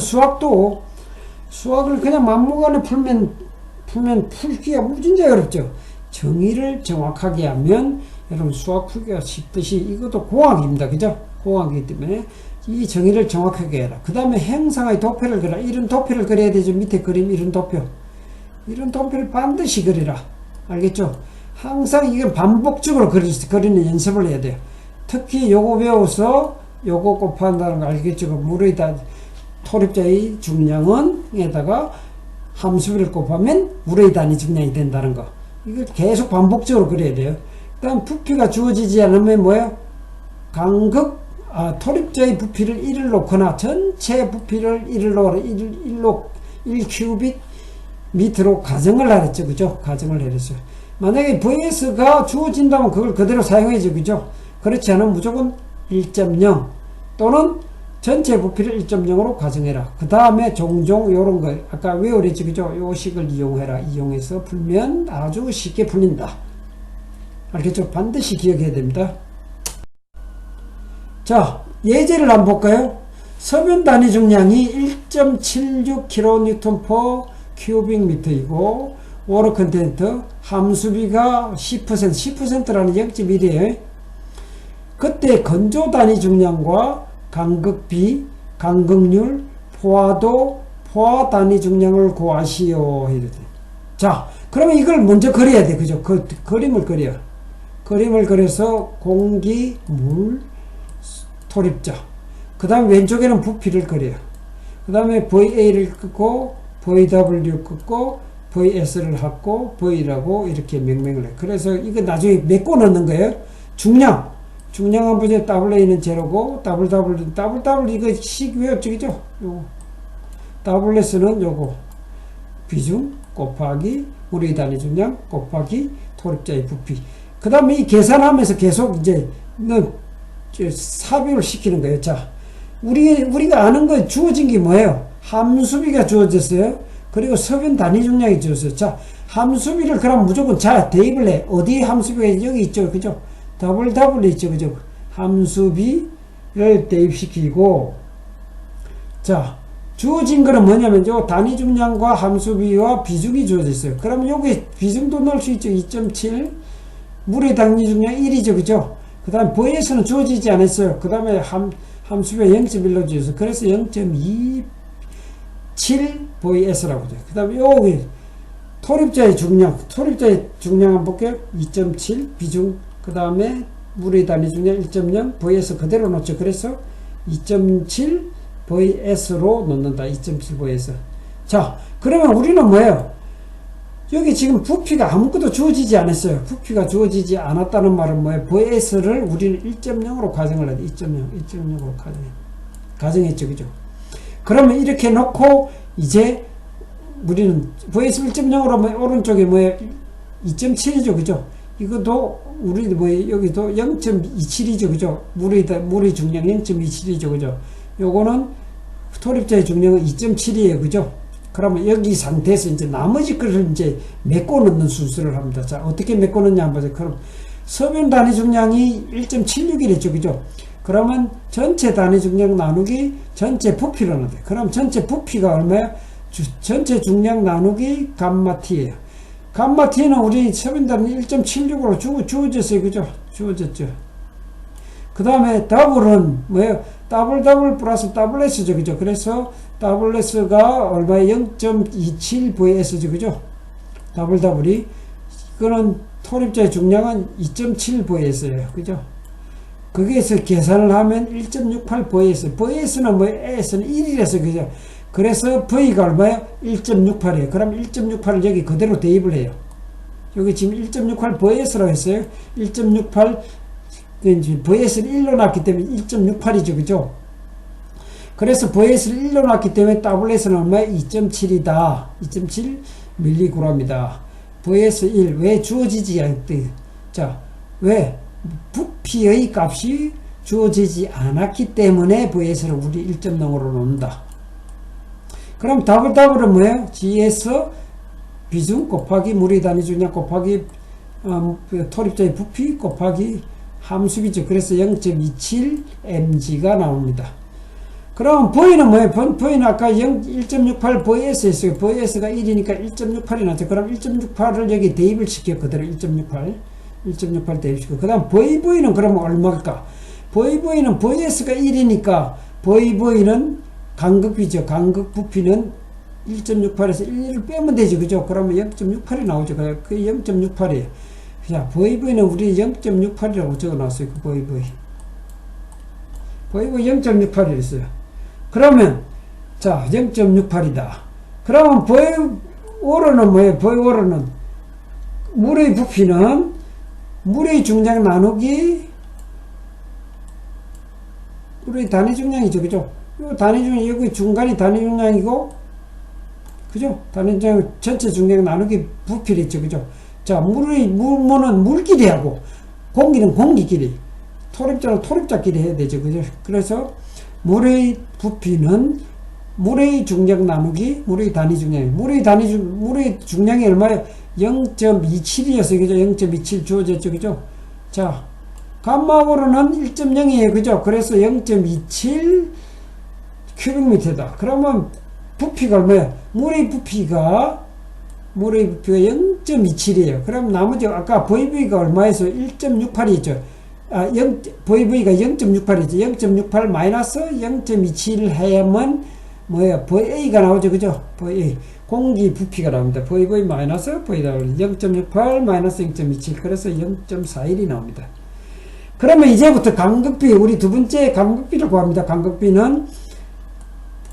수학을 그냥 막무가내 풀면 풀기가 무진장 어렵죠. 정의를 정확하게 하면 여러분 수학 풀기가 쉽듯이 이것도 공학입니다. 그죠? 공학이기 때문에 이 정의를 정확하게 해라. 그 다음에 행상의 도표를 그려라. 이런 도표를 그려야 되죠. 밑에 그림 이런 도표. 이런 도표를 반드시 그리라. 알겠죠? 항상 이건 반복적으로 그리는 연습을 해야 돼요. 특히 요거 배워서 요거 곱한다는 거 알겠죠? 물의 토립자의 중량은 에다가 함수비를 곱하면 물의 단위 중량이 된다는 거. 이걸 계속 반복적으로 그려야 돼요. 그 다음 부피가 주어지지 않으면 뭐예요? 토립자의 부피를 1을 놓거나 전체 부피를 1을 놓거나 1 큐빅 미터로 가정을 하랬죠. 그죠? 가정을 해랬어요. 만약에 VS가 주어진다면 그걸 그대로 사용해야죠. 그죠? 그렇지 않으면 무조건 1.0 또는 전체 부피를 1.0으로 가정해라. 그 다음에 종종 요런 거 아까 외우랬지. 그죠? 요 식을 이용해라. 이용해서 풀면 아주 쉽게 풀린다. 알겠죠? 반드시 기억해야 됩니다. 자, 예제를 한번 볼까요? 서면 단위 중량이 1.76kN/cubic m이고 워터 컨텐트 함수비가 10%라는 0.1이에요. 그때 건조 단위 중량과 간극비, 간극률, 포화도, 포화 단위 중량을 구하시오. 자, 그러면 이걸 먼저 그려야 돼. 그죠? 그림을 그려. 그림을 그려서 공기, 물, 토립자. 그 다음에 왼쪽에는 부피를 그려요. 그 다음에 VA를 끄고, VW 끄고, VS를 하고, V라고 이렇게 명명을 해요. 그래서 이거 나중에 메꿔 넣는 거예요. 중량 한번 보세요. WA는 제로고, WW 이거 식 외웠죠? 그죠? 요거. WS는 요거. 비중 곱하기 물의 단위 중량 곱하기 토립자의 부피. 그 다음에 이 계산하면서 계속 이제 삽입을 시키는 거예요. 자, 우리가 아는 거 주어진 게 뭐예요? 함수비가 주어졌어요. 그리고 서변 단위 중량이 주어졌어요. 자, 함수비를 그럼 무조건 대입을 해. 어디 함수비가 여기 있죠? 그죠? WW 있죠? 그죠? 함수비를 대입시키고, 자, 주어진 거는 뭐냐면, 요 단위 중량과 함수비와 비중이 주어졌어요. 그러면 여기 비중도 넣을 수 있죠? 2.7. 물의 단위 중량 1이죠? 그죠? 그 다음에 V에서는 주어지지 않았어요. 그 다음에 함수비가 0.1로 주어서 그래서 0.27 VS라고 돼요. 그 다음에 여기 토립자의 중량 한번 볼게요. 2.7 비중, 그 다음에 물의 단위 중량 1.0 VS 그대로 놓죠. 그래서 2.7 VS로 놓는다. 2.7 VS. 자, 그러면 우리는 뭐예요? 여기 지금 부피가 아무것도 주어지지 않았어요. 부피가 주어지지 않았다는 말은 뭐예요? VS를 우리는 1.0으로 가정을 해야 돼. 1.0으로 가정했죠. 그죠? 그러면 이렇게 놓고 이제 우리는 VS 1.0으로 뭐 오른쪽에 뭐예요? 2.7이죠. 그죠? 이것도 우리 뭐 여기도 0.27이죠. 그죠? 물의 중량 0.27이죠. 그죠? 요거는 토립자의 중량은 2.7이에요. 그죠? 그러면 여기 상태에서 이제 나머지 것을 이제 메꿔 넣는 순서를 합니다. 자, 어떻게 메꿔 넣냐 한번 보세요. 그럼 서변 단위 중량이 1.76이랬죠. 그죠? 그러면 전체 단위 중량 나누기 전체 부피로 넣어야 돼. 그럼 전체 부피가 얼마야? 전체 중량 나누기 감마 t예요. 감마 t는 우리 서변 단위 1.76으로 주어졌어요. 그죠? 주어졌죠. 그 다음에 더블은 뭐예요? 더블 플러스 WS죠. 그죠? 그래서 WS가 얼마에 0.27 VS죠. 그죠? 더블이. 이거는 토립자의 중량은 2.7 VS예요. 그죠? 거기에서 계산을 하면 1.68 VS. VS는 뭐, S는 1이라서, 그죠? 그래서 V가 얼마예요? 1.68이에요. 그럼 1.68을 여기 그대로 대입을 해요. 여기 지금 1.68 VS라고 했어요. 1.68 VS를 1로 놨기 때문에 1.68이죠. 그죠? 그래서 VS를 1로 놨기 때문에 WS는 얼마에 2.7이다. 2.7 mg이다. VS 1. 왜 주어지지 않대? 자, 왜? 부피의 값이 주어지지 않았기 때문에 VS를 우리 1.0으로 놓는다. 그럼 WW는 뭐예요? GS 비중 곱하기 물의 단위 중량 곱하기 토립자의 부피 곱하기 함수비죠. 그래서 0.27 mg가 나옵니다. 그럼 V는 뭐예요? V는 아까 1.68 VS 했어요. VS가 1이니까 1.68이 나죠. 그럼 1.68을 여기 대입을 시켜요. 그대로 1.68 대입시키고. 그 다음 VV는 그러면 얼마일까? VV는 VS가 1이니까 VV는 간극비죠. 간극 부피는 1.68에서 1을 빼면 되죠. 그죠? 그러면 0.68이 나오죠. 그 0.68이에요. 자, VV는 우리 0.68이라고 적어 놨어요. 그 VV 0.68이랬어요. 그러면, 자, 0.68이다. 그러면 VO로는 뭐예요? VO로는 물의 부피는 물의 중량 나누기 물의 단위 중량이죠. 그죠? 요 단위 중량, 여기 중간이 단위 중량이고, 그죠? 단위 중량, 전체 중량 나누기 부피를 있죠. 그죠? 자, 무는 물끼리하고, 공기는 공기끼리, 토립자는 토립자끼리 해야 되죠. 그죠? 그래서, 물의 부피는 물의 중량 나누기 물의 단위 중량. 물의 중량이 얼마예요? 0.27이었어요. 그죠? 0.27 주어졌죠. 그죠? 자, 감마고로는 1.0이에요. 그죠? 그래서 0.27 큐빅미터다. 그러면 부피가 얼마예요? 물의 부피가 0.27이에요. 그럼 나머지 아까 VV가 얼마에서 1.68이죠. VV가 0.68이죠. 0.68 마이너스 0.27 하면 뭐예요? VA가 나오죠. 그죠? VA. 공기 부피가 나옵니다. VV 마이너스 VW 0.68 마이너스 0.27 그래서 0.41이 나옵니다. 그러면 이제부터 간극비, 우리 두 번째 간극비를 구합니다. 간극비는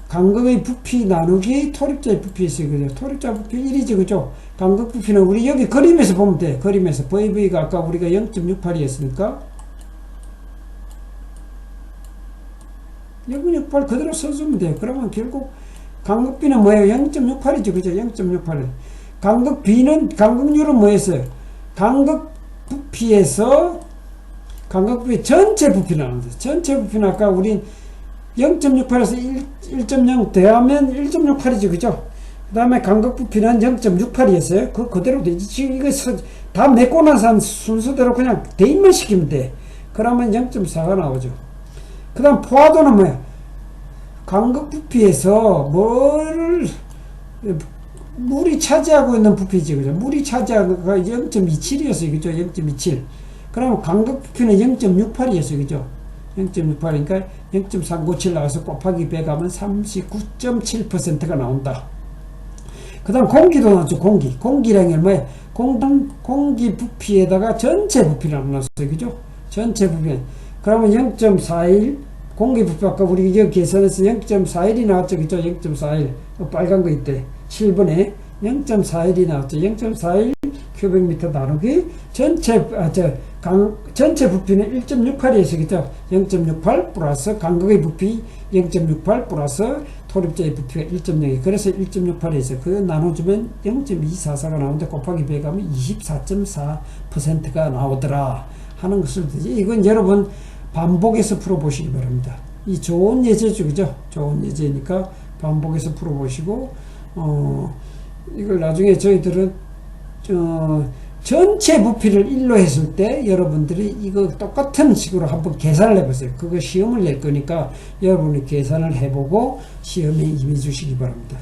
간극의 부피 나누기 토립자의 부피 있어요. 그죠? 토립자 부피 1이죠. 그죠? 간극 부피는 우리 여기 그림에서 보면 돼. 그림에서. VV가 아까 우리가 0.68이었으니까 0.68 그대로 써주면 돼요. 그러면 결국 간극비는 뭐예요? 0.68이죠. 그죠? 0.68. 간극률은 뭐였어요? 간극 부피 전체 부피 나옵니다. 전체 부피는 아까 우린 0.68에서 1.0 더하면 1.68이죠. 그죠? 그 다음에 간극 부피는 0.68이었어요. 그대로 되지. 지금 이거 다 메고 나서 순서대로 그냥 대입만 시키면 돼. 그러면 0.4가 나오죠. 그 다음 포화도는 뭐야? 간극 부피에서 물이 차지하고 있는 부피지. 그죠? 물이 차지하는 거 0.27이었어요. 그죠? 0.27. 그러면 간극 부피는 0.68이었어요. 그죠? 0.68이니까 0.397 나와서 곱하기 100 하면 39.7%가 나온다. 그 다음 공기도 나왔죠. 공기량이 얼마예요? 공기 부피에다가 전체 부피를 나눴어요. 그죠? 전체 부피. 그러면 0.41 공기 부피 아까 우리 여기 계산해서 0.41이 나왔죠. 그죠? 0.41 빨간 거 있대. 7번에 0.41이 나왔죠. 0.41 큐빅미터 나누기 전체 부피는 1.68이었어요. 그죠? 0.68 플러스 간극의 부피 0.68 플러스 토립자의 부피가 1.0. 그래서 1.68에서 그거 나눠주면 0.244가 나오는데 곱하기 100 하면 24.4%가 나오더라 하는 것을 이건 여러분 반복해서 풀어보시기 바랍니다. 이 좋은 예제죠. 그죠? 좋은 예제니까 반복해서 풀어보시고 이걸 나중에 저희들은 전체 부피를 1로 했을 때 여러분들이 이거 똑같은 식으로 한번 계산을 해보세요. 그거 시험을 낼 거니까 여러분이 계산을 해보고 시험에 임해 주시기 바랍니다.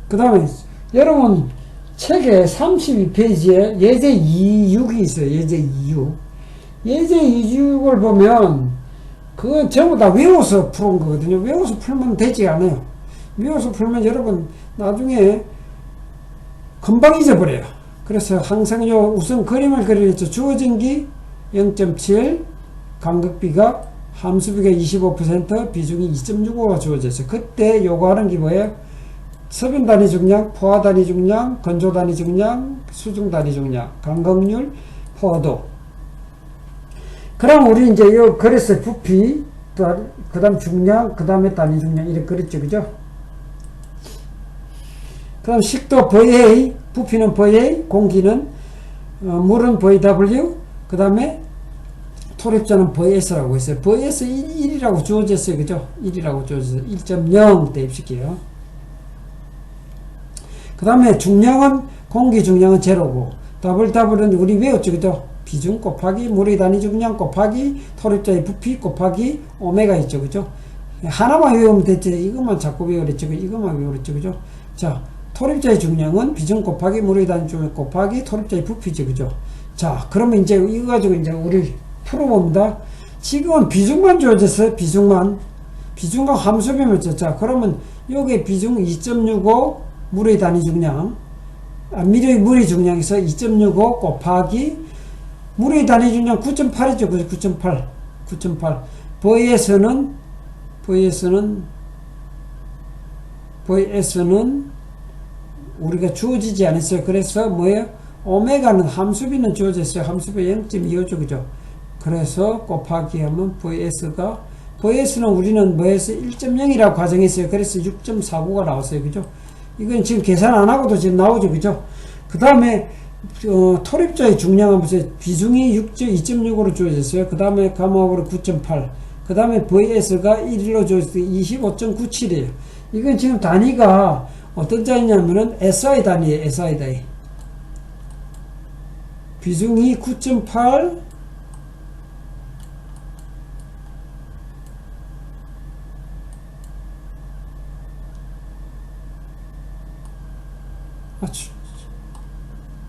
그 다음에 여러분 책에 32페이지에 예제 2.6이 있어요. 예제 2.6. 예제 2.6을 보면 그건 전부 다 외워서 푸는 거거든요. 외워서 풀면 되지 않아요. 외워서 풀면 여러분 나중에 금방 잊어버려요. 그래서 항상 우선 그림을 그려냈죠. 주어진 기 0.7, 간극비가 함수비가 25%, 비중이 2.65가 주어졌어요. 그때 요거 하는 게 뭐예요? 서변 단위 중량, 포화 단위 중량, 건조 단위 중량, 수중 단위 중량, 간극률, 포화도. 그럼 우리 이제 요 그랬어요. 부피, 그 다음 중량, 그 다음에 단위 중량 이렇게 그랬죠. 그죠? 그럼 식도 VA, 부피는 VA, 공기는 물은 VW, 그 다음에 토립자는 VS라고 했어요. VS 1이라고 주어졌어요. 그죠? 1이라고 주어졌어요. 1.0 대입시켜요. 그 다음에 중량은 공기 중량은 제로고 WW는 우리 외웠죠. 그죠? 비중 곱하기 물의 단위 중량 곱하기 토립자의 부피 곱하기 오메가 있죠. 그죠? 하나만 외우면 됐죠. 이것만 자꾸 외우랬죠. 이것만 외우랬죠. 그죠? 자, 토립자의 중량은 비중 곱하기 물의 단위 중량 곱하기 토립자의 부피죠. 그죠? 자, 그러면 이제 이거 가지고 이제 우리 풀어봅니다. 지금은 비중만 주어졌어요. 비중과 함수비면 자, 그러면 요게 비중 2.65 물의 단위 중량, 물의 중량에서 2.65 곱하기 물의 단위 중량 9.8이죠. 그죠? 9.8. VS는 우리가 주어지지 않았어요. 그래서 뭐예요? 오메가는 함수비는 주어졌어요. 함수비 0.25죠. 그죠? 그래서 곱하기 하면 VS는 우리는 뭐에서 1.0이라고 가정했어요. 그래서 6.49가 나왔어요. 그죠? 이건 지금 계산 안 하고도 지금 나오죠. 그죠? 그 다음에 토립자의 중량은 보세요. 비중이 2.65로 주어졌어요. 그 다음에 가마하고 9.8. 그 다음에 VS가 1로 주어졌어요. 25.97이에요. 이건 지금 단위가 어떤 단위냐면은 SI 단위예요. SI 단위. 비중이 9.8.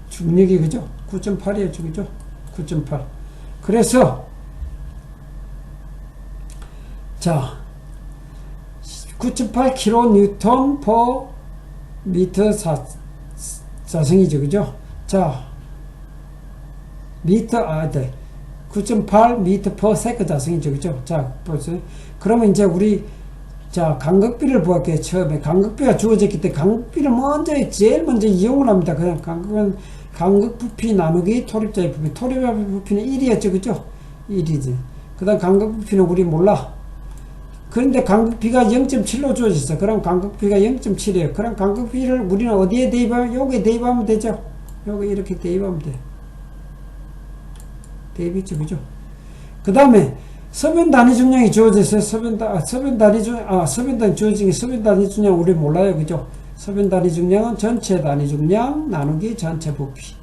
중력이 그죠? 9.8이에요. 그죠? 9.8. 그래서 자 9.8 kN per 미터 사성이죠. 그죠? 자 미터 네. 9.8 미터 per 세컨 자성이죠. 그죠? 자 보세요. 그러면 이제 우리 자 간극비를 보았게요. 처음에 간극비가 주어졌기 때문에 간극비를 제일 먼저 이용을 합니다. 그냥 간극 부피 나누기 토립자의 부피. 토립자의 부피는 1이었죠. 그죠? 1이지. 그 다음 간극 부피는 우리 몰라. 그런데 간극비가 0.7로 주어졌어. 그럼 간극비가 0.7이에요. 그럼 간극비를 우리는 어디에 대입하면, 요게 대입하면 되죠. 요게 이렇게 대입하면 돼. 대입했죠. 그죠? 그 다음에 서변 단위 중량이 주어졌어요. 서변 단위 주어진 서변 단위 중량 우리 몰라요. 그죠? 서변 단위 중량은 전체 단위 중량 나누기 전체 부피.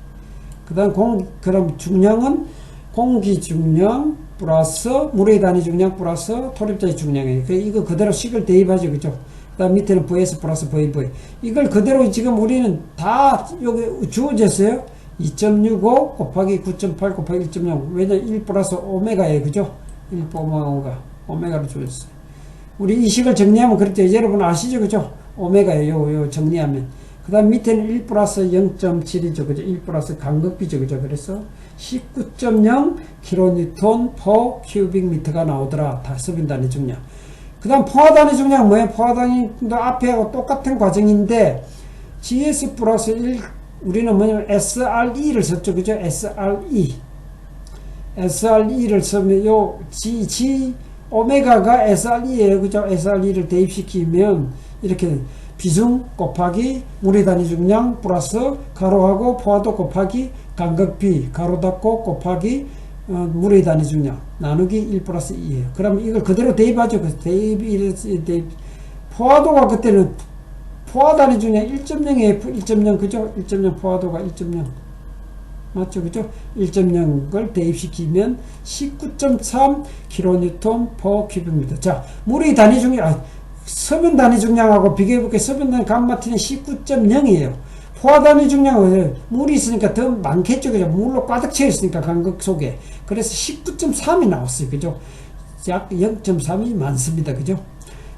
그럼 중량은 공기 중량 플러스 물의 단위 중량 플러스 토립자의 중량이에요. 이거 그대로 식을 대입하죠. 그죠? 그 다음 밑에는 VS 플러스 VV. 이걸 그대로 지금 우리는 다 여기 주어졌어요. 2.65 곱하기 9.8 곱하기 1.0. 왜냐면 1 플러스 오메가예요. 그죠? 1 오메가로 주어졌어요. 우리 이 식을 정리하면 그렇죠. 여러분 아시죠? 그죠? 오메가예요. 요 정리하면. 그 다음 밑에는 1 플러스 0.7이죠. 그죠? 1 플러스 간극비죠. 그죠? 그래서 19.0 kN per cubic meter가 나오더라. 다 서변 단위 중량. 그 다음 포화 단위 중량 뭐예요? 포화 단위도 앞에하고 똑같은 과정인데 GS 플러스 1 우리는 뭐냐면 SRE를 썼죠. 그죠? SRE를 쓰면 요 오메가가 SRE예요. 그죠? SRE를 대입시키면 이렇게 비중 곱하기 물의 단위 중량 플러스 가로하고 포화도 곱하기 간극비 가로 닫고 곱하기 물의 단위 중량 나누기 1 플러스 2예요. 그러면 이걸 그대로 대입하죠. 대입. 포화도가 그때는 포화 단위 중량 1.0이에요. 1.0 그죠? 1.0 포화도가 1.0 맞죠? 그죠? 1.0을 대입시키면 19.3 kN per cubic meter. 자, 물의 단위 중량 서변 단위 중량하고 비교해볼게요. 서변 단위 감마티는 19.0이에요. 포화 단위 중량은 물이 있으니까 더 많겠죠. 그죠? 물로 가득 채 있으니까 간극 속에. 그래서 19.3이 나왔어요. 그죠? 약 0.3이 많습니다. 그죠?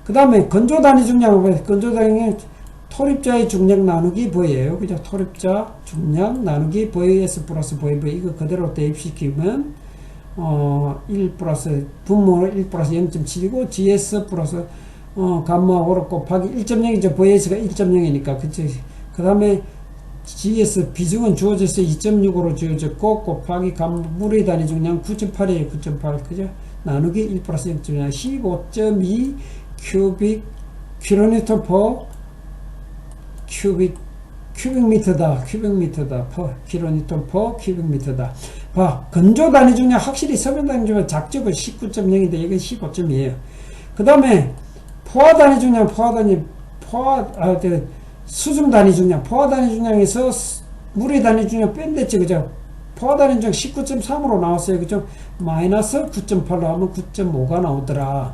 그 다음에 건조 단위 중량은 뭐예요? 건조 단위는 토립자의 중량 나누기 V예요. 그죠? 토립자 중량 나누기 VS 플러스 VV. 이거 그대로 대입시키면, 1 플러스, 분모는 1 플러스 0.7이고, GS 플러스, 감마호로 곱하기 1.0이죠. VS가 1.0이니까. 그치? 그 다음에 GS 비중은 주어졌어요. 2.65로 주어졌고, 곱하기 물의 단위 중량 9.8이에요. 9.8. 그죠? 나누기 1 플러스 0.0. 15.2 kN per 큐빅미터다. kN per 큐빅미터다. 봐. 건조 단위 중량 확실히 서변 단위 중량 작죠. 19.0인데 이건 15.2에요. 그 다음에 포화 단위 중량, 수중 단위 중량, 포화 단위 중량에서 물의 단위 중량 뺀댔죠. 그죠? 포화 단위 중량 19.3으로 나왔어요. 그죠? 마이너스 9.8로 하면 9.5가 나오더라.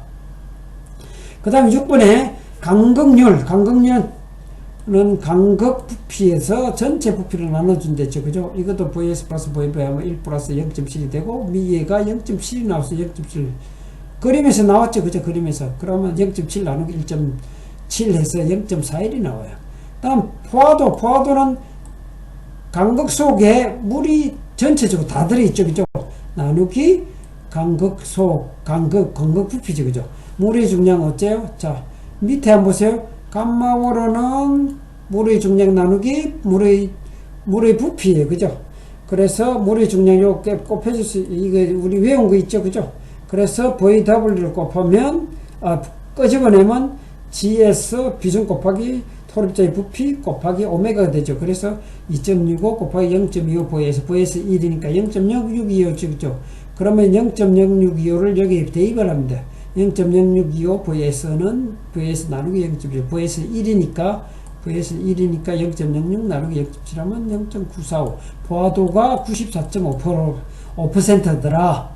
그 다음에 6번에 간극률은 간극 부피에서 전체 부피를 나눠준댔죠. 그죠? 이것도 VS 플러스 VV 하면 1 플러스 0.7이 되고, 얘가 0.7이 나왔어요. 0.7. 그림에서 나왔죠. 그죠? 그림에서. 그러면 0.7 나누기 1.7 해서 0.41이 나와요. 다음, 포화도는 간극 속에 물이 전체적으로 다 들어있죠. 그죠? 나누기 간극 부피죠. 그죠? 물의 중량 어째요? 자, 밑에 한번 보세요. 감마호로는 물의 중량 나누기 물의 부피예요. 그죠? 그래서 물의 중량 요렇게 곱해줄 수, 이거 우리 외운 거 있죠. 그죠? 그래서 VW를 곱하면, 끄집어내면 GS 비중 곱하기 소립자의 부피 곱하기 오메가가 되죠. 그래서 2.65 곱하기 0.25 vs 1이니까 0.0625죠. 그러면 0.0625를 여기 대입을 합니다. 0.0625 vs 나누기 0.7 vs 1이니까 0.06 나누기 0.7하면 0.945 보화도가 94.5%더라.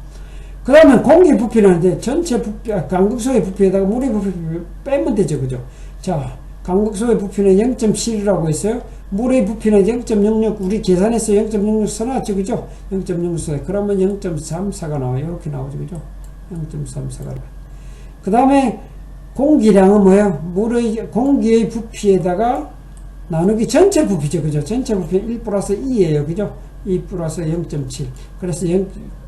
그러면 공기 부피는 이제 전체 부피, 강극소의 부피에다가 물의 부피를 빼면 되죠. 그죠? 자, 강극소의 부피는 0.7이라고 했어요. 물의 부피는 0.06, 우리 계산해서 0.06 써놨죠. 그죠? 0.06 그러면 0.34가 나와요. 이렇게 나오죠. 그죠? 0.34가 나와요. 그 다음에 공기량은 뭐예요? 공기의 부피에다가 나누기 전체 부피죠. 그죠? 전체 부피는 1 플러스 2예요. 그죠? 2 플러스 0.7. 그래서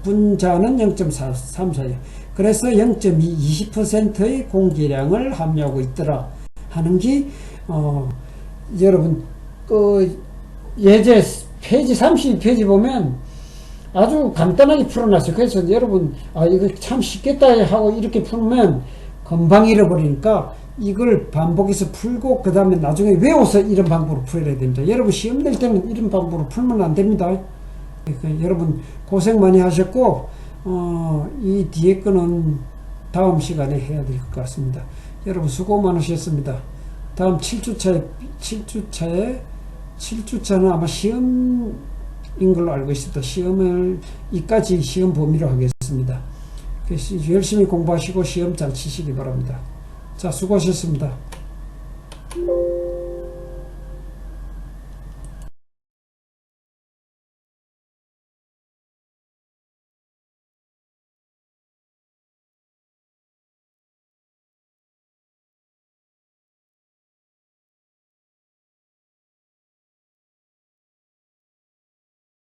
분자는 0.34예요. 그래서 0.2, 20%의 공기량을 함유하고 있더라. 하는 게, 여러분, 예제 페이지 32페이지 보면 아주 간단하게 풀어놨어요. 그래서 여러분, 이거 참 쉽겠다 하고 이렇게 풀면 금방 잃어버리니까 이걸 반복해서 풀고 그 다음에 나중에 외워서 이런 방법으로 풀어야 됩니다. 여러분 시험 낼 때는 이런 방법으로 풀면 안 됩니다. 그러니까 여러분 고생 많이 하셨고 이 뒤에 거는 다음 시간에 해야 될 것 같습니다. 여러분 수고 많으셨습니다. 다음 7주차는 아마 시험인 걸로 알고 있습니다. 시험을 이까지 시험 범위로 하겠습니다. 그래서 열심히 공부하시고 시험 잘 치시기 바랍니다. 자, 수고하셨습니다.